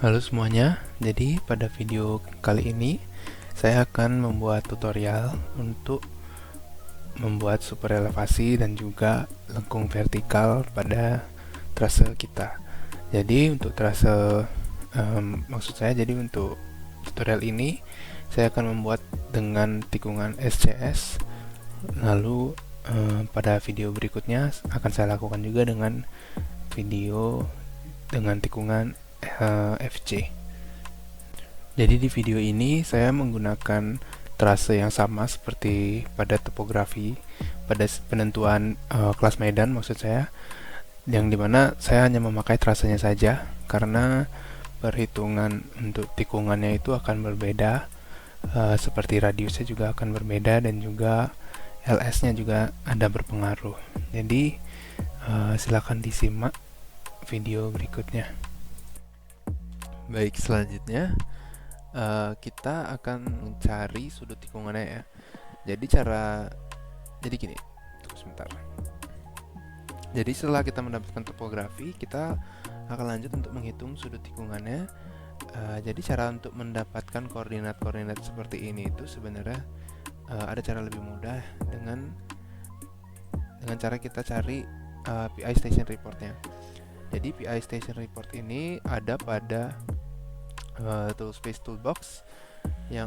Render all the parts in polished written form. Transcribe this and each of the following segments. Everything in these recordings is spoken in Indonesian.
Halo semuanya, jadi pada video kali ini saya akan membuat tutorial untuk membuat super elevasi dan juga lengkung vertikal pada trase kita. Jadi untuk trase, maksud saya jadi untuk tutorial ini saya akan membuat dengan tikungan SCS, lalu pada video berikutnya akan saya lakukan juga dengan video dengan tikungan FC. Jadi di video ini saya menggunakan trase yang sama seperti pada topografi, pada penentuan kelas medan maksud saya, yang dimana saya hanya memakai trasenya saja karena perhitungan untuk tikungannya itu akan berbeda, seperti radiusnya juga akan berbeda dan juga LS-nya juga ada berpengaruh. Jadi silakan disimak video berikutnya. Baik, selanjutnya kita akan mencari sudut tikungannya ya. Jadi gini, tunggu sebentar. Jadi setelah kita mendapatkan topografi, kita akan lanjut untuk menghitung sudut tikungannya. Jadi cara untuk mendapatkan koordinat-koordinat seperti ini itu sebenarnya ada cara lebih mudah dengan cara kita cari PI Station Reportnya. Jadi PI Station Report ini ada pada Toolspace Toolbox yang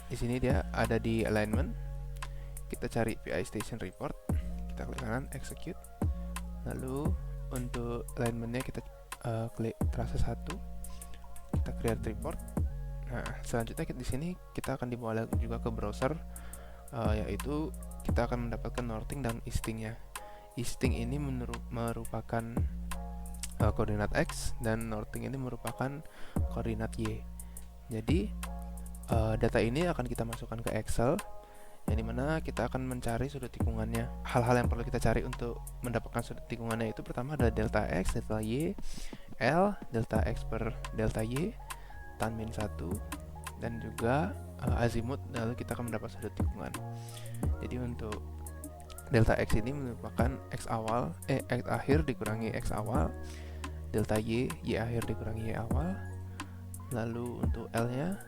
di sini dia ada di alignment. Kita cari PI Station Report, kita klik kanan execute, lalu untuk alignmentnya kita klik trase 1, kita create report. Nah selanjutnya di sini kita akan dibawa juga ke browser, yaitu kita akan mendapatkan northing dan eastingnya. Easting ini merupakan koordinat X dan northing ini merupakan koordinat Y. Jadi data ini akan kita masukkan ke Excel, yang dimana kita akan mencari sudut tikungannya. Hal-hal yang perlu kita cari untuk mendapatkan sudut tikungannya itu pertama adalah delta X, delta Y, L, delta X per delta Y, tan min 1, dan juga azimut, lalu kita akan mendapat sudut tikungan. Jadi untuk delta X ini merupakan X akhir dikurangi X awal, delta Y akhir dikurangi Y awal, lalu untuk L nya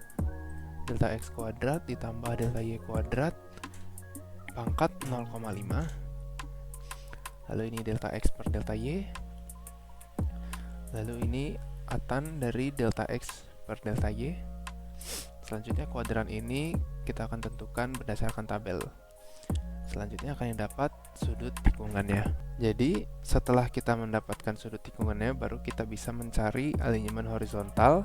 delta X kuadrat ditambah delta Y kuadrat pangkat 0,5, lalu ini delta X per delta Y, lalu ini atan dari delta X per delta Y. Selanjutnya kuadran ini kita akan tentukan berdasarkan tabel. Selanjutnya akan dapat sudut tikungannya. Jadi setelah kita mendapatkan sudut tikungannya, baru kita bisa mencari alinyemen horizontal.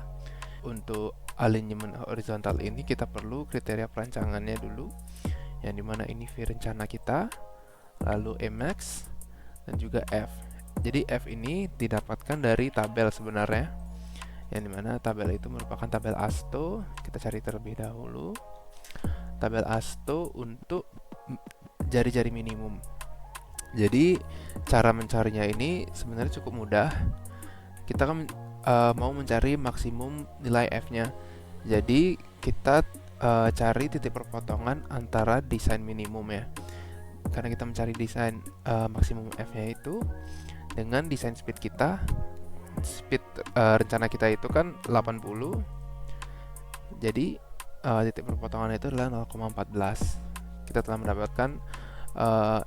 Untuk alinyemen horizontal ini kita perlu kriteria perancangannya dulu, yang dimana ini V rencana kita, lalu Emax, dan juga F. Jadi F ini didapatkan dari tabel sebenarnya, yang dimana tabel itu merupakan tabel ASTO. Kita cari terlebih dahulu tabel ASTO untuk jari-jari minimum. Jadi cara mencarinya ini sebenarnya cukup mudah. Kita kan mau mencari maksimum nilai F-nya. Jadi kita cari titik perpotongan antara desain minimum ya. Karena kita mencari desain maksimum F-nya itu dengan desain speed kita. Speed rencana kita itu kan 80. Jadi titik perpotongan itu adalah 0,14. Kita telah mendapatkan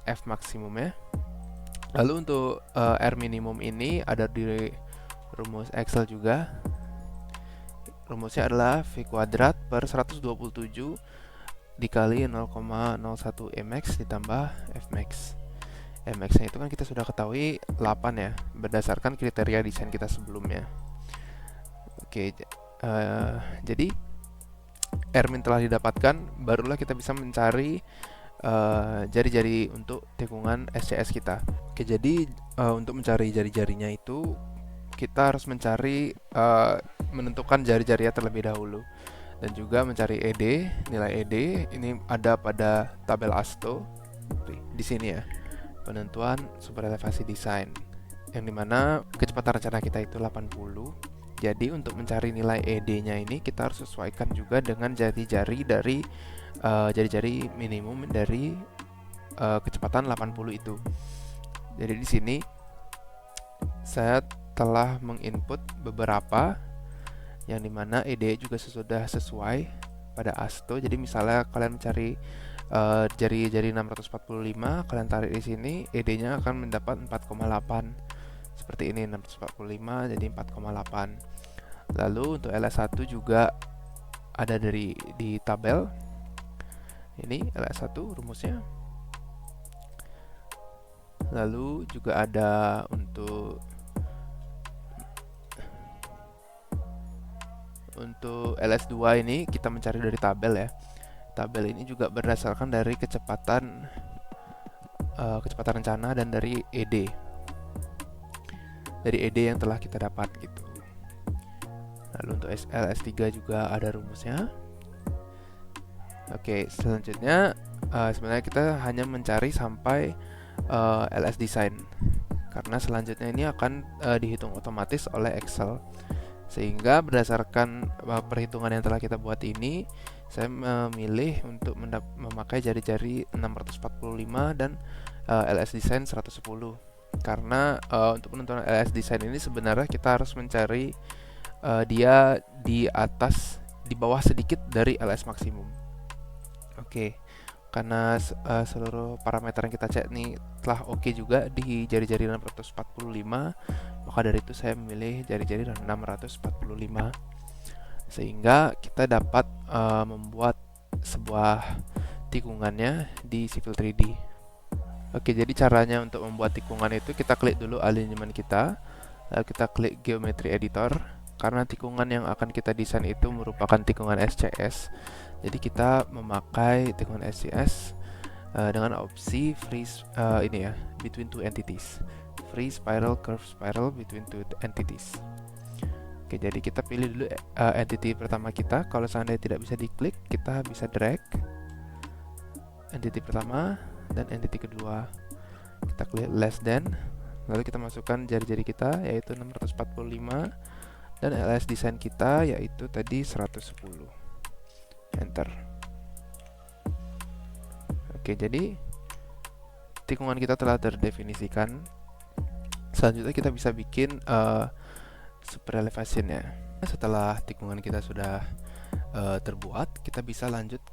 F maksimumnya. Lalu untuk R minimum ini ada di rumus Excel juga. Rumusnya adalah V kuadrat per 127 dikali 0,01 Mx ditambah Fmax. Mx nya itu kan kita sudah ketahui 8 ya, berdasarkan kriteria desain kita sebelumnya. Oke, jadi R-min telah didapatkan, barulah kita bisa mencari jari-jari untuk tikungan SCS kita. Oke, jadi untuk mencari jari-jarinya itu kita harus mencari menentukan jari-jarinya terlebih dahulu, dan juga mencari ED. Nilai ED ini ada pada tabel ASTO di sini ya, penentuan super elevasi desain, yang dimana kecepatan rencana kita itu 80. Jadi untuk mencari nilai ED-nya ini kita harus sesuaikan juga dengan jari-jari dari jari-jari minimum dari kecepatan 80 itu. Jadi di sini saya telah menginput beberapa yang dimana ED juga sudah sesuai pada ASTO. Jadi misalnya kalian mencari jari 645, kalian tarik di sini, ED-nya akan mendapat 4,8. Seperti ini, 645 jadi 4,8. Lalu untuk LS1 juga ada di tabel. Ini LS1 rumusnya. Lalu juga ada untuk LS2 ini kita mencari dari tabel ya. Tabel ini juga berdasarkan dari kecepatan rencana dan dari ED. Dari ED yang telah kita dapat gitu. Lalu untuk LS3 juga ada rumusnya. Oke, selanjutnya sebenarnya kita hanya mencari sampai LS design, karena selanjutnya ini akan dihitung otomatis oleh Excel. Sehingga berdasarkan perhitungan yang telah kita buat ini, saya memilih untuk memakai jari-jari 645 dan LS design 110. Karena untuk penentuan LS design ini sebenarnya kita harus mencari dia di bawah sedikit dari LS maksimum. Oke, karena seluruh parameter yang kita cek ini telah oke juga di jari-jari 645, maka dari itu saya memilih jari-jari 645, sehingga kita dapat membuat sebuah tikungannya di Civil 3D. Oke, jadi caranya untuk membuat tikungan itu kita klik dulu alignment kita, lalu kita klik geometry editor. Karena tikungan yang akan kita desain itu merupakan tikungan SCS, jadi kita memakai tikungan SCS dengan opsi free between two entities, free spiral curve spiral between two entities. Oke, jadi kita pilih dulu entity pertama kita. Kalau seandainya tidak bisa diklik, kita bisa drag entity pertama dan entity kedua. Kita klik less than, lalu kita masukkan jari-jari kita yaitu 645 dan LS design kita yaitu tadi 110. Enter. Oke, jadi tikungan kita telah terdefinisikan. Selanjutnya kita bisa bikin super elevation-nya. Setelah tikungan kita sudah terbuat, kita bisa lanjut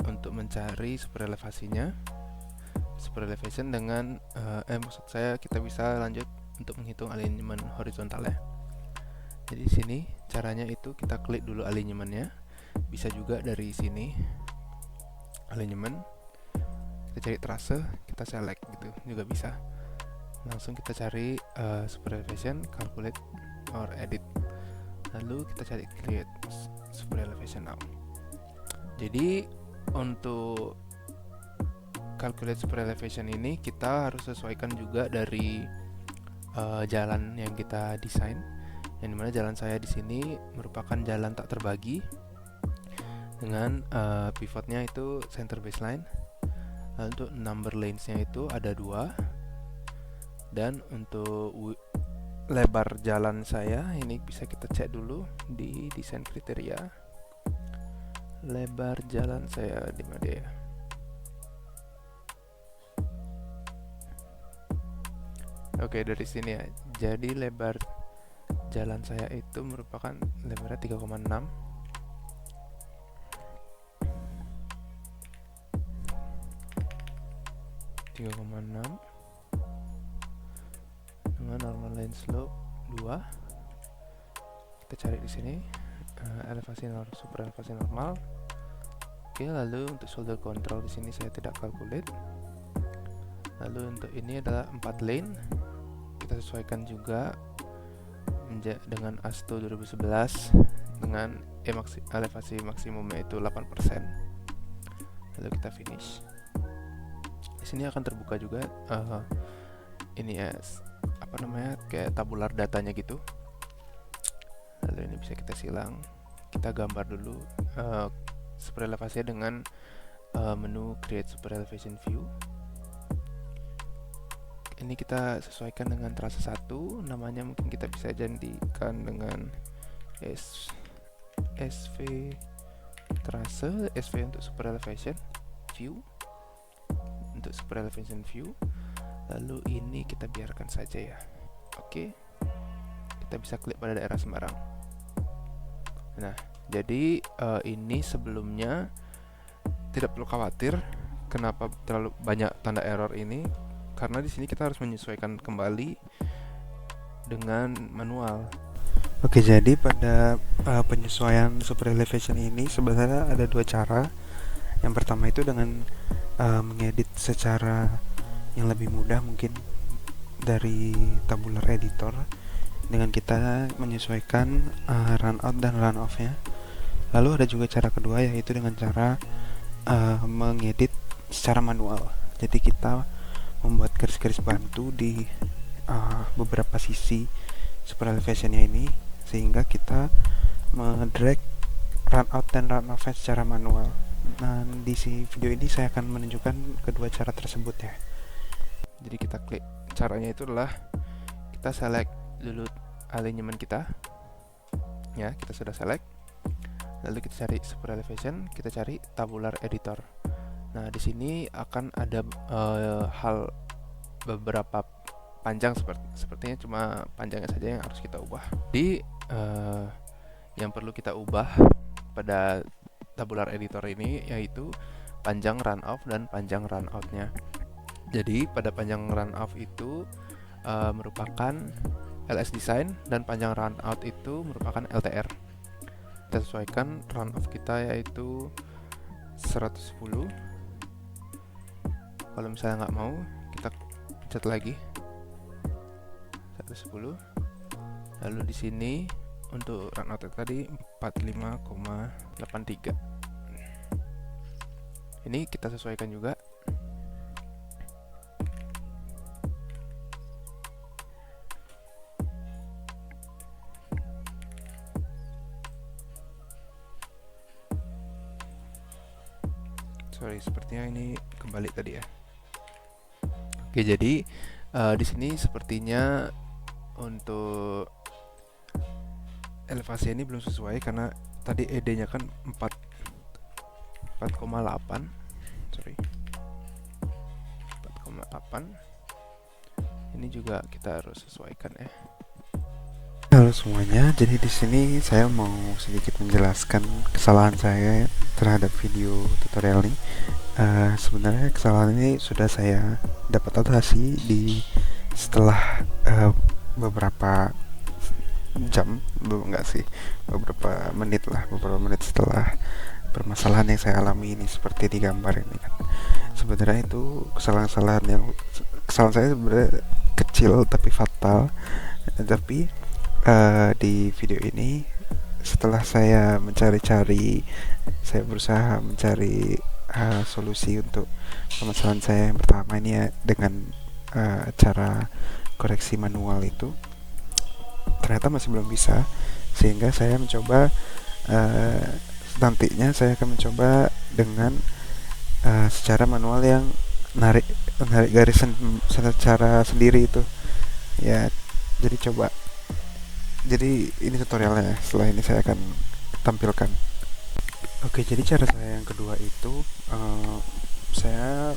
untuk mencari super elevasinya. Super elevation dengan maksud saya kita bisa lanjut untuk menghitung alignment horizontal ya. Jadi di sini caranya itu kita klik dulu alignment-nya. Bisa juga dari sini alignment, kita cari trase, kita select gitu juga bisa. Langsung kita cari super elevation, calculate or edit, lalu kita cari create super elevation now. Jadi untuk calculate super elevation ini kita harus sesuaikan juga dari jalan yang kita desain, yang dimana jalan saya di sini merupakan jalan tak terbagi dengan pivotnya itu center baseline. Lalu untuk number lanes-nya itu ada 2, dan untuk lebar jalan saya ini bisa kita cek dulu di desain kriteria. Lebar jalan saya di mana ya? Oke, dari sini ya. Jadi lebar jalan saya itu merupakan lebarnya 3,6. Dengan normal line slope 2. Kita cari di sini super elevasi normal. Oke, lalu untuk shoulder control di sini saya tidak calculate. Lalu untuk ini adalah 4 lane. Kita sesuaikan juga dengan ASTO 2011 dengan elevasi maksimumnya itu 8%. Lalu kita finish. Di sini akan terbuka juga ini ya, kayak tabular datanya gitu. Lalu ini bisa kita silang. Kita gambar dulu super elevasinya dengan menu create super elevation view. Ini kita sesuaikan dengan trase 1, namanya mungkin kita bisa jadikan dengan SV trase, SV untuk super elevation view, untuk super elevation view. Lalu ini kita biarkan saja ya. Oke, kita bisa klik pada daerah sembarang. Nah, jadi ini sebelumnya tidak perlu khawatir kenapa terlalu banyak tanda error ini, karena di sini kita harus menyesuaikan kembali dengan manual. Oke, jadi pada penyesuaian super elevation ini sebenarnya ada dua cara. Yang pertama itu dengan mengedit secara yang lebih mudah mungkin dari tabular editor dengan kita menyesuaikan run out dan run off-nya. Lalu ada juga cara kedua, yaitu dengan cara mengedit secara manual. Jadi kita membuat garis-garis bantu di beberapa sisi super elevation-nya ini, sehingga kita mendrag run out dan run off secara manual. Nah, di video ini saya akan menunjukkan kedua cara tersebut ya. Jadi kita klik, caranya itu adalah kita select dulu alignment kita. Ya, kita sudah select. Lalu kita cari super elevation, kita cari tabular editor. Nah, di sini akan ada hal beberapa panjang, sepertinya cuma panjangnya saja yang harus kita ubah. Di yang perlu kita ubah pada tabular editor ini yaitu panjang run off dan panjang run out-nya. Jadi pada panjang run off itu merupakan LS design dan panjang run out itu merupakan LTR. Kita sesuaikan run off kita yaitu 110. Kalau misalnya nggak mau, kita pencet lagi 110. Lalu di sini untuk run out tadi 45,83. Ini kita sesuaikan juga. Sorry, sepertinya ini kembali tadi ya. Oke, jadi di sini sepertinya untuk elevasi ini belum sesuai karena tadi ED-nya kan 4,8. Sorry. 4,8. Ini juga kita harus sesuaikan ya. Halo semuanya, jadi di sini saya mau sedikit menjelaskan kesalahan saya terhadap video tutorial ini. Sebenarnya kesalahan ini sudah saya dapat atasi setelah beberapa jam, beberapa menit setelah permasalahan yang saya alami ini seperti di gambar ini kan. Sebenarnya itu kesalahan saya sebenarnya kecil tapi fatal. Tapi di video ini setelah saya berusaha mencari solusi untuk permasalahan saya yang pertama ini ya, dengan cara koreksi manual itu ternyata masih belum bisa, sehingga saya mencoba nantinya saya akan mencoba dengan secara manual yang narik garis secara sendiri itu ya. Jadi ini tutorialnya, setelah ini saya akan tampilkan. Oke, jadi cara saya yang kedua itu saya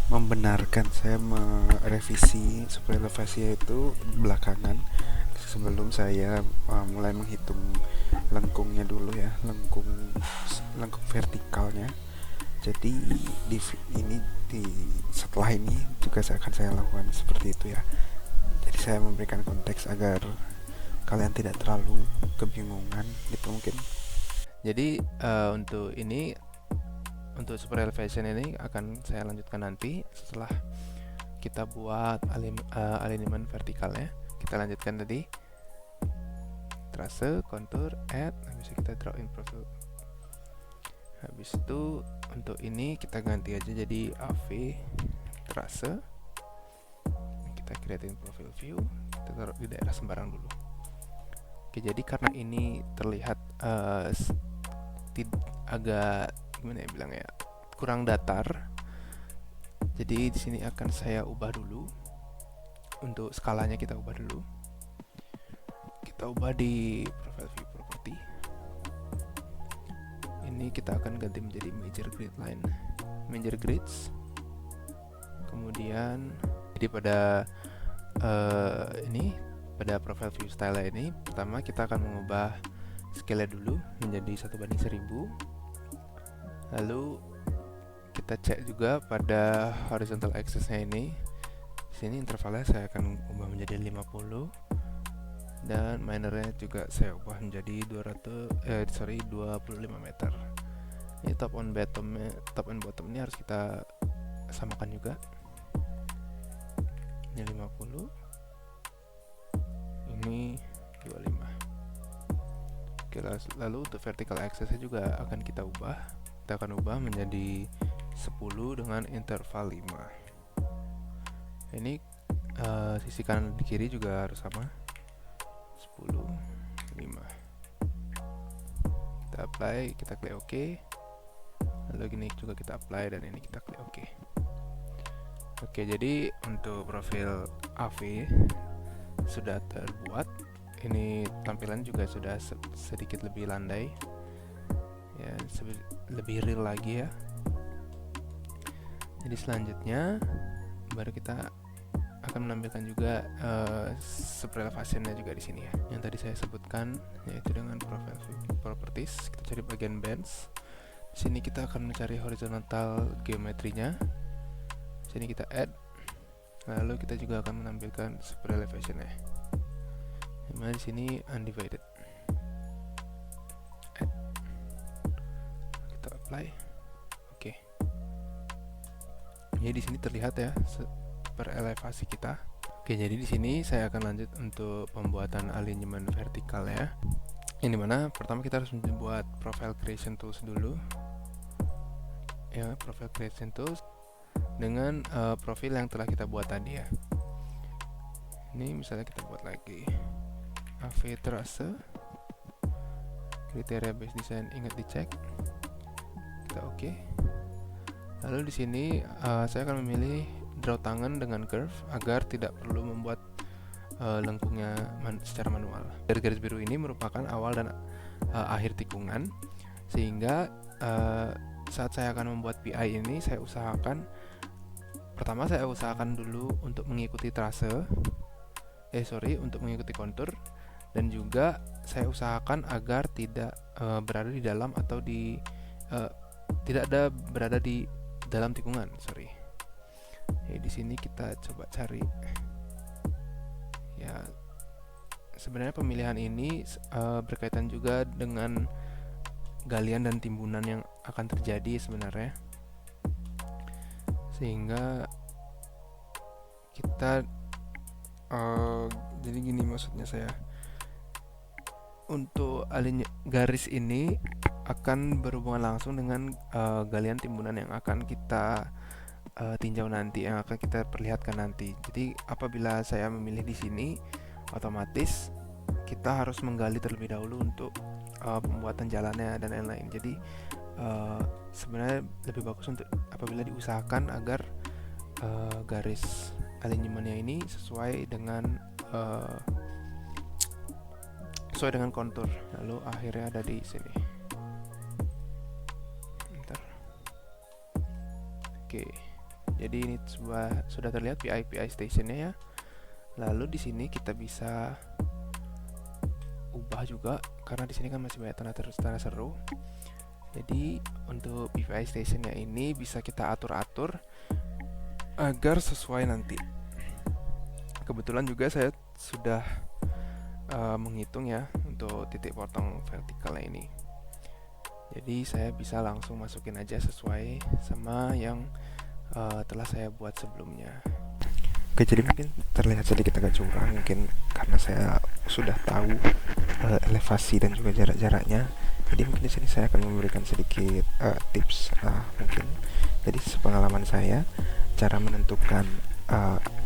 membenarkan, saya merevisi super elevasi itu belakangan sebelum saya mulai menghitung lengkungnya dulu ya, lengkung vertikalnya. Jadi setelah ini juga saya lakukan seperti itu ya. Jadi saya memberikan konteks agar kalian tidak terlalu kebingungan gitu mungkin. Jadi untuk super elevation ini akan saya lanjutkan nanti setelah kita buat alignment vertikalnya. Kita lanjutkan tadi trase, contour, add, habis itu kita draw in profile. Habis itu untuk ini kita ganti aja jadi AV trase. Kita creating profile view, kita taruh di daerah sembarang dulu. Oke, jadi karena ini terlihat agak gimana ya bilangnya, kurang datar, jadi di sini akan saya ubah dulu. Untuk skalanya kita ubah dulu, kita ubah di profile view property. Ini kita akan ganti menjadi major grid line, major grids. Kemudian jadi pada pada profile view style ini pertama kita akan mengubah scale dulu menjadi 1:1000. Lalu kita cek juga pada horizontal axis-nya ini. Di sini intervalnya saya akan ubah menjadi 50 dan minornya juga saya ubah menjadi 25 meter. Ini top and bottom ini harus kita samakan juga. Ini 50, ini 25. Oke, lalu untuk vertical axis-nya juga akan kita ubah. Kita akan ubah menjadi 10 dengan interval 5. Ini sisi kanan dan kiri juga harus sama, 10, 5. Kita apply, kita klik OK. Lalu gini juga kita apply dan ini kita klik OK. Oke, jadi untuk profil AV sudah terbuat. Ini tampilan juga sudah sedikit lebih landai ya, lebih real lagi ya. Jadi selanjutnya baru kita akan menampilkan juga super elevation-nya juga di sini ya, yang tadi saya sebutkan, yaitu dengan profile properties. Kita cari bagian bands. Di sini kita akan mencari horizontal geometrinya. Di sini kita add. Lalu kita juga akan menampilkan super elevation-nya. Dimana di sini undivided. Add. Kita apply. Oke. Jadi di sini terlihat ya per elevasi kita. Oke, jadi di sini saya akan lanjut untuk pembuatan alignment vertikal ya. Yang dimana pertama kita harus membuat profile creation tools dulu. Ya, profile creation tools dengan profil yang telah kita buat tadi ya. Ini misalnya kita buat lagi AV trase, kriteria base design ingat dicek. Kita oke. Lalu di sini saya akan memilih draw tangan dengan curve agar tidak perlu membuat lengkungnya secara manual. Garis-garis biru ini merupakan awal dan akhir tikungan, sehingga saat saya akan membuat PI ini saya usahakan dulu untuk mengikuti untuk mengikuti kontur, dan juga saya usahakan agar tidak berada di dalam atau berada di dalam tikungan. Di sini kita coba cari. Ya, sebenarnya pemilihan ini berkaitan juga dengan galian dan timbunan yang akan terjadi sebenarnya, sehingga kita jadi gini maksudnya saya, untuk garis ini akan berhubungan langsung dengan galian timbunan yang akan kita tinjau nanti, yang akan kita perlihatkan nanti. Jadi apabila saya memilih di sini, otomatis kita harus menggali terlebih dahulu untuk pembuatan jalannya dan lain-lain. Jadi sebenarnya lebih bagus untuk apabila diusahakan agar garis alignmentnya ini sesuai dengan kontur. Lalu akhirnya ada di sini. Oke. Jadi ini sudah terlihat PI stationnya ya. Lalu di sini kita bisa ubah juga, karena di sini kan masih banyak tanda seru. Jadi untuk PI stationnya ini bisa kita atur-atur agar sesuai nanti. Kebetulan juga saya sudah menghitung ya untuk titik potong vertikalnya ini. Jadi saya bisa langsung masukin aja sesuai sama yang telah saya buat sebelumnya. Oke, jadi mungkin terlihat sedikit agak curang, mungkin karena saya sudah tahu elevasi dan juga jarak-jaraknya. Jadi mungkin di sini saya akan memberikan sedikit tips mungkin. Jadi sepengalaman saya, cara menentukan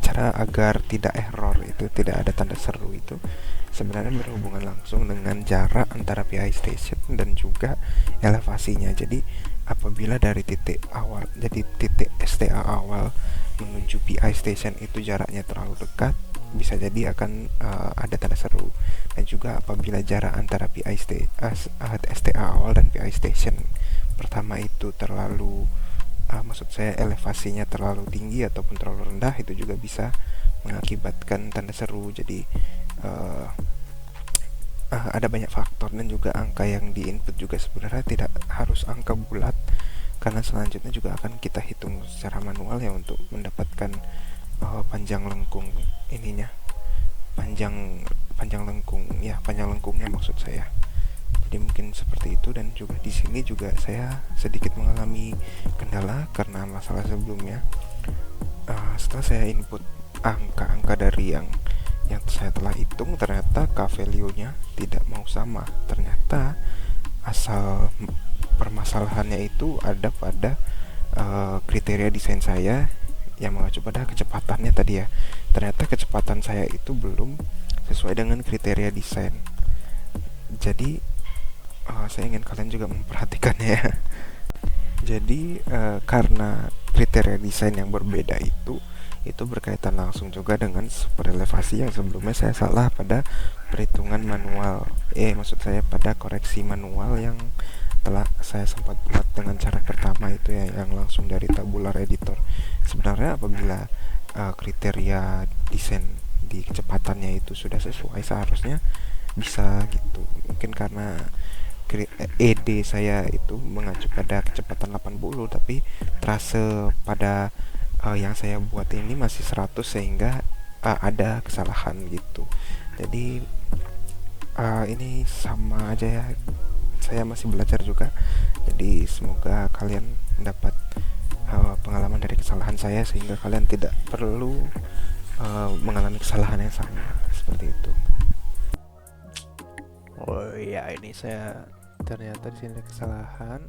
cara agar tidak error itu, tidak ada tanda seru itu sebenarnya berhubungan langsung dengan jarak antara PI station dan juga elevasinya. Jadi apabila dari titik awal, jadi titik STA awal menuju PI station itu jaraknya terlalu dekat, bisa jadi akan ada tanda seru. Dan juga apabila jarak antara STA awal dan PI station pertama itu terlalu maksud saya elevasinya terlalu tinggi ataupun terlalu rendah, itu juga bisa mengakibatkan tanda seru. Jadi ada banyak faktor, dan juga angka yang di input juga sebenarnya tidak harus angka bulat, karena selanjutnya juga akan kita hitung secara manual ya untuk mendapatkan panjang lengkung ininya, panjang panjang lengkung ya, panjang lengkungnya maksud saya. Jadi mungkin seperti itu. Dan juga di sini juga saya sedikit mengalami kendala karena masalah sebelumnya. Setelah saya input angka-angka dari yang saya telah hitung, ternyata k-value-nya tidak mau sama. Ternyata asal permasalahannya itu ada pada kriteria desain saya yang mengacu pada kecepatannya tadi ya. Ternyata kecepatan saya itu belum sesuai dengan kriteria desain. Jadi saya ingin kalian juga memperhatikannya ya. Jadi karena kriteria desain yang berbeda itu berkaitan langsung juga dengan super elevasi yang sebelumnya saya salah pada perhitungan manual. Maksud saya pada koreksi manual yang telah saya sempat buat dengan cara pertama itu ya, yang langsung dari tabular editor. Sebenarnya apabila kriteria desain di kecepatannya itu sudah sesuai, seharusnya bisa gitu. Mungkin karena ED saya itu mengacu pada kecepatan 80, tapi trase pada yang saya buat ini masih 100, sehingga ada kesalahan gitu. Jadi ini sama aja ya, saya masih belajar juga. Jadi semoga kalian mendapat pengalaman dari kesalahan saya, sehingga kalian tidak perlu mengalami kesalahan yang sama seperti itu. Oh iya, ini saya ternyata di sini ada kesalahan.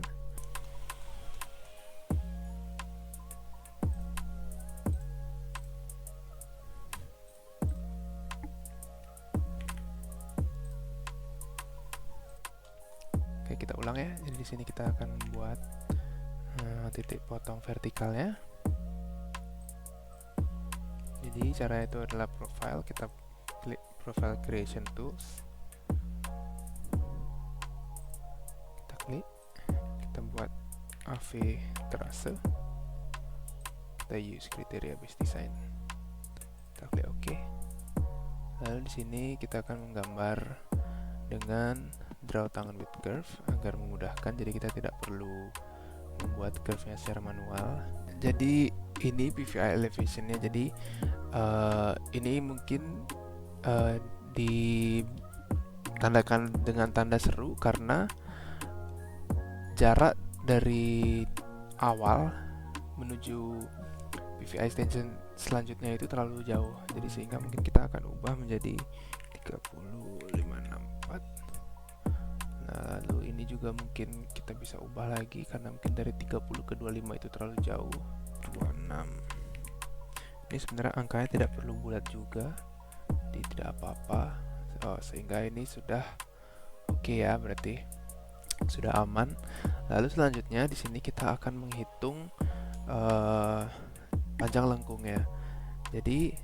Oke, kita ulang ya. Jadi di sini kita akan buat titik potong vertikalnya. Jadi cara itu adalah profile, kita klik profile creation tools, kita klik, kita buat AV trase, kita use kriteria base design, kita klik OK. Lalu di sini kita akan menggambar dengan draw tangan with curve agar memudahkan, jadi kita tidak perlu membuat curve-nya secara manual. Jadi ini PVI elevation-nya. Jadi ini mungkin ditandakan dengan tanda seru karena jarak dari awal menuju PVI extension selanjutnya itu terlalu jauh. Jadi sehingga mungkin kita akan ubah menjadi 30,564. Lalu ini juga mungkin kita bisa ubah lagi karena mungkin dari 30 ke 25 itu terlalu jauh. 26. Ini sebenarnya angkanya tidak perlu bulat juga, jadi tidak apa-apa. Sehingga ini sudah oke ya, berarti sudah aman. Lalu selanjutnya di sini kita akan menghitung panjang lengkungnya. Jadi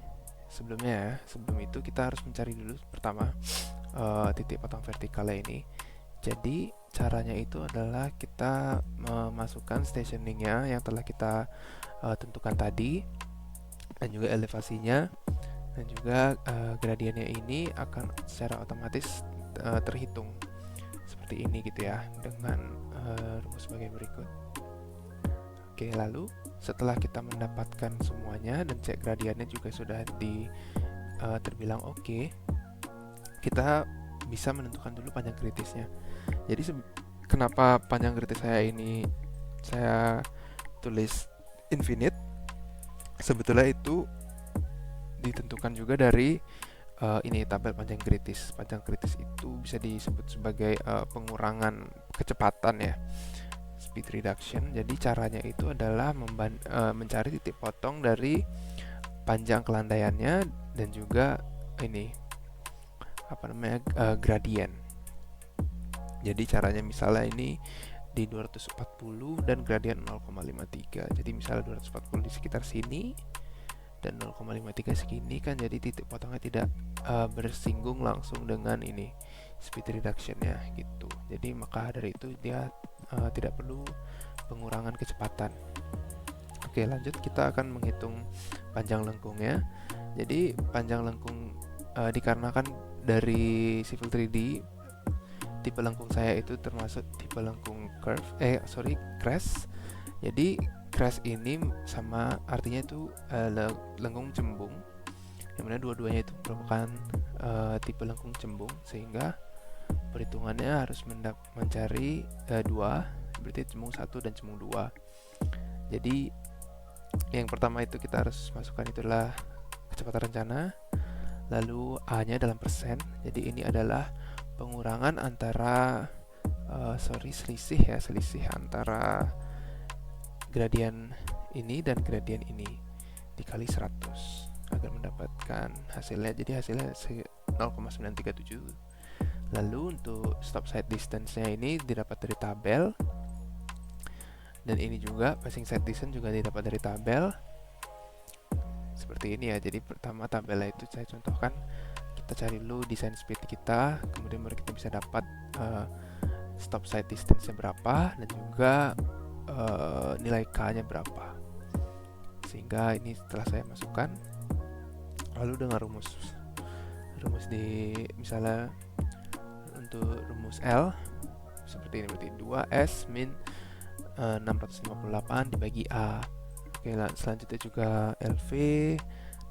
sebelum itu kita harus mencari dulu pertama titik potong vertikalnya ini. Jadi caranya itu adalah kita memasukkan stationingnya yang telah kita tentukan tadi, dan juga elevasinya, dan juga gradiennya ini akan secara otomatis terhitung seperti ini gitu ya, dengan rumus sebagai berikut. Oke, lalu setelah kita mendapatkan semuanya dan cek gradiennya juga sudah terbilang oke, kita bisa menentukan dulu panjang kritisnya. Jadi kenapa panjang kritis saya ini saya tulis infinite, sebetulnya itu ditentukan juga dari ini tabel panjang kritis. Panjang kritis itu bisa disebut sebagai pengurangan kecepatan ya, speed reduction. Jadi caranya itu adalah mencari titik potong dari panjang kelandaiannya dan juga ini gradien. Jadi caranya misalnya ini di 240 dan gradien 0,53. Jadi misalnya 240 di sekitar sini dan 0,53 segini kan, jadi titik potongnya tidak bersinggung langsung dengan ini speed reduction-nya gitu. Jadi maka dari itu dia tidak perlu pengurangan kecepatan. Oke, lanjut kita akan menghitung panjang lengkungnya. Jadi panjang lengkung dikarenakan dari Civil 3D, tipe lengkung saya itu termasuk tipe lengkung crash. Jadi crash ini sama artinya itu lengkung cembung, yang mana dua-duanya itu merupakan tipe lengkung cembung, sehingga perhitungannya harus mencari dua, berarti cembung 1 dan cembung 2. Jadi yang pertama itu kita harus masukkan itulah kecepatan rencana, lalu A-nya dalam persen. Jadi ini adalah pengurangan antara selisih antara gradien ini dan gradien ini dikali 100 agar mendapatkan hasilnya. Jadi hasilnya 0,937. Lalu untuk stop side distance-nya ini didapat dari tabel, dan ini juga passing side distance juga didapat dari tabel seperti ini ya. Jadi pertama tabelnya itu saya contohkan, kita cari dulu design speed kita, kemudian baru kita bisa dapat stop side distance-nya berapa dan juga nilai K-nya berapa. Sehingga ini setelah saya masukkan, lalu dengan rumus di misalnya untuk rumus L seperti ini, berarti 2S min 658 dibagi A. Oke, selanjutnya juga LV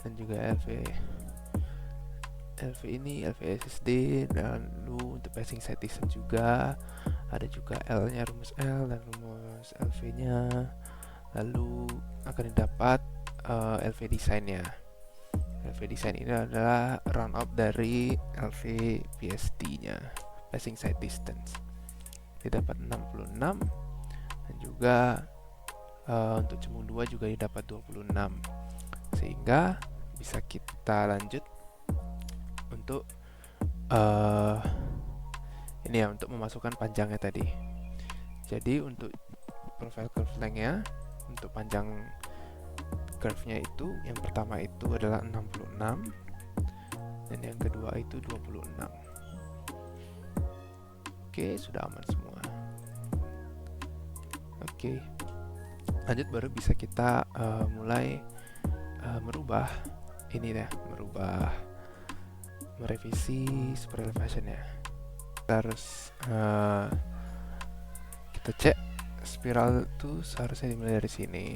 dan juga LV ini LV SSD, dan lalu untuk passing side distance juga ada juga L-nya, rumus L dan rumus LV-nya, lalu akan didapat LV design-nya. LV design ini adalah round up dari LV PSD-nya, passing side distance, didapat 66, dan juga untuk cembung 2 juga didapat 26, sehingga bisa kita lanjut untuk ini ya, untuk memasukkan panjangnya tadi. Jadi untuk profile curve length-nya, untuk panjang curve-nya itu yang pertama itu adalah 66 dan yang kedua itu 26. Oke, sudah aman semua. Oke, lanjut baru bisa kita mulai merubah ini ya, merevisi super elevation-nya. Kita harus kita cek spiral itu seharusnya dimulai dari sini.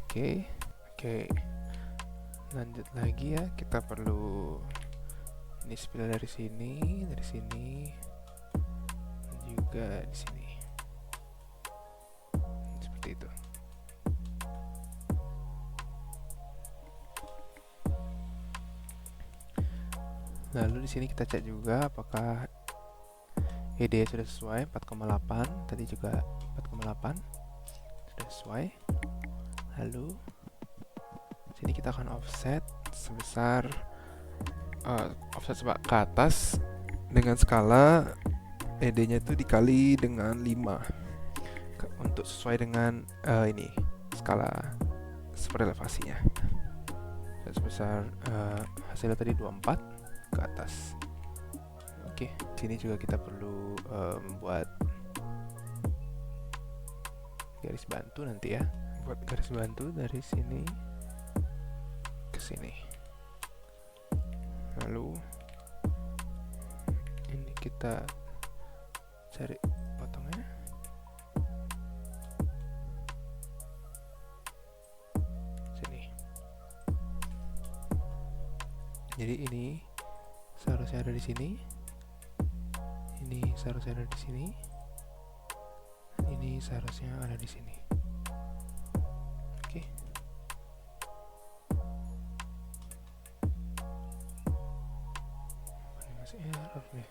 Oke, lanjut lagi ya, kita perlu ini spiral dari sini, dan juga di sini, seperti itu. Lalu di sini kita cek juga apakah ED sudah sesuai 4,8, tadi juga 4,8 sudah sesuai. Lalu sini kita akan offset sebesar offset ke atas dengan skala ED-nya itu dikali dengan 5 untuk sesuai dengan ini skala super elevasinya. Dan sebesar hasilnya tadi 24 ke atas. Oke, sini juga kita perlu membuat garis bantu nanti ya. Buat garis bantu dari sini ke sini. Lalu ini kita cari potongnya. Sini. Jadi ini seharusnya ada di sini. Ini seharusnya ada di sini. Dan ini seharusnya ada di sini. Oke. Ini masih error nih.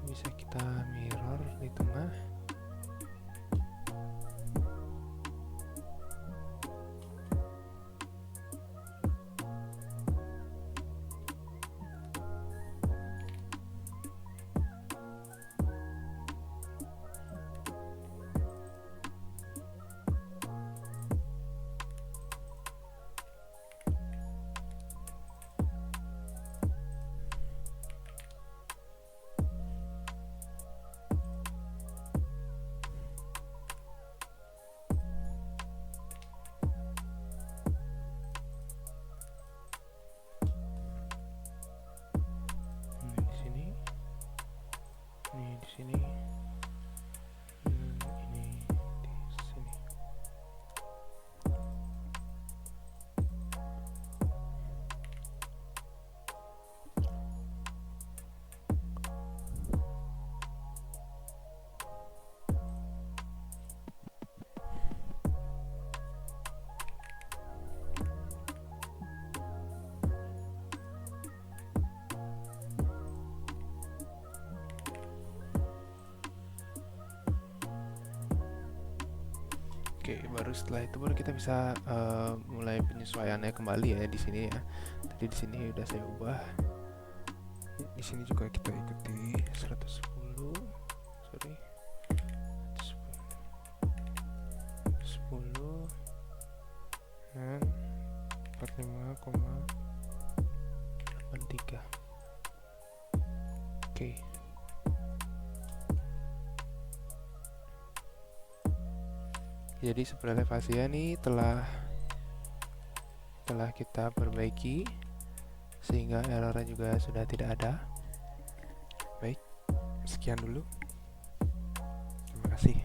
Bisa kita mirror di tengah. setelah itu baru kita bisa mulai penyesuaiannya kembali ya di sini ya. Tadi di sini udah saya ubah. Di sini juga kita ikuti 110, sorry, 10 dan 45,83. Oke. Jadi super elevasinya nih telah kita perbaiki sehingga errornya juga sudah tidak ada. Baik, sekian dulu. Terima kasih.